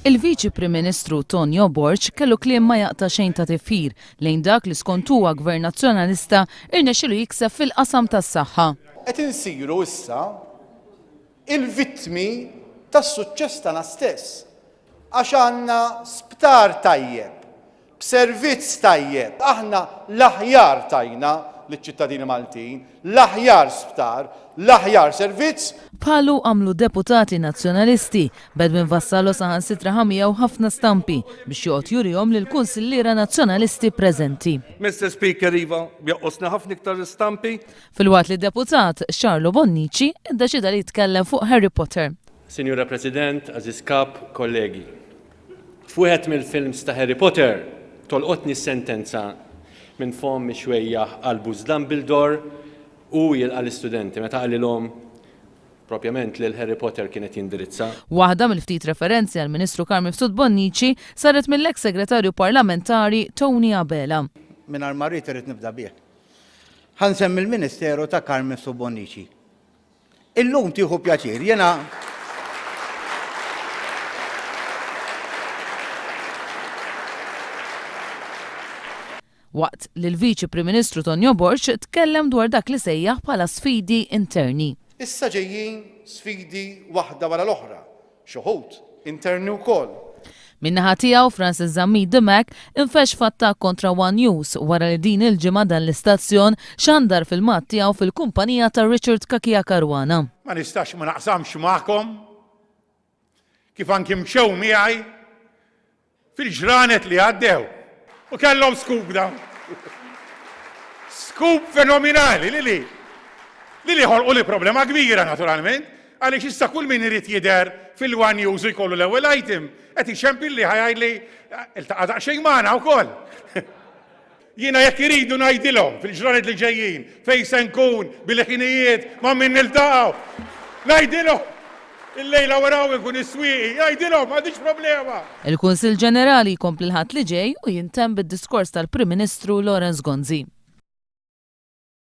Il-Viċi Prim Ministru Tonio Borg kellu kliem ma jaqta' xejn ta' tifhir lejn dak li skont huwa gvern nazzjonalista irnexxielu jikseb fil-qasam tas-saħħa. Qed insiru issa il-vittmi tas-suċċess tagħna stess għax għandna sptar tajjeb, b'servizz tajjeb, aħna l-aħjar tajna liċ-ċittadini Maltin, l-aħjar sptar, l-aħjar servizz. Bħalu għamlu deputati nazzjonalisti bed minn vassallu saħansitra ħamija u ħafna stampi biex joqgħod jurihom lil kunsilliera nazzjonalisti preżenti. Mr. Speaker, Iva, bjoqqosna ħafna iktar stampi. Filwaqt li deputat Charlo Bonnici iddeċida li jitkellem fuq Harry Potter. Sinjura President, Aziz Kap, kollegi. F'wieħed mill-films ta' Harry Potter tolqotni sentenza minn fom xwejja Albus Dumbledore u jilqa' l-istudenti meta qalilhom propjament li l-Harry Potter kienet jindirizza. Waħda mill-ftit referenzi għal Ministru Carmen Bonnici saret mill-eks segretarju parlamentari Tony Abela. Mingħajr ma rrid irid nibda bih. Ħansemmi l-Ministeru ta' Carmen Bonnici. Illum tieħu pjaċir, jiena waqt li l-Viċi Prim Ministru Tonio Borg tkellem dwar dak li sejjaħ bħala sfidi interni. Issa ġejjin sfidi waħda wara l-oħra, xi wħud interni wkoll. Min-naħa tiegħu Francis Zammid Dimek infex f'attakk kontra One News wara li din il-ġimgħa dan l-istazzjon xandar fil-mat tiegħu fil-kumpanija ta' Richard Kakija Karwana. Ma nistax ma naqsamx magħkom kif anki mxew miegħi fil-ġranet li għaddew. U kellhom skup dawn. Skup fenomenali li ħolqu li problema kbira naturalment, għaliex issa kull min irid jidher fil-One News u jkollu l-ewwel item qed ixempilli ħajgħidli iltaqa' daqsxejn magħna wkoll. Jiena jekk iridu ngħidilhom fil-ġranet li ġejjin fejn se nkun bil-ħinijiet ma' min niltaqgħu. Ngħidilhom il-lejla waraw ikun is-swieqi, jgħidilhom m'għandix problema. Il-Kunsill Ġenerali jkompli l-ħadd li ġej u jintemm bid-diskors tal-Prim Ministru Lawrence Gonzi.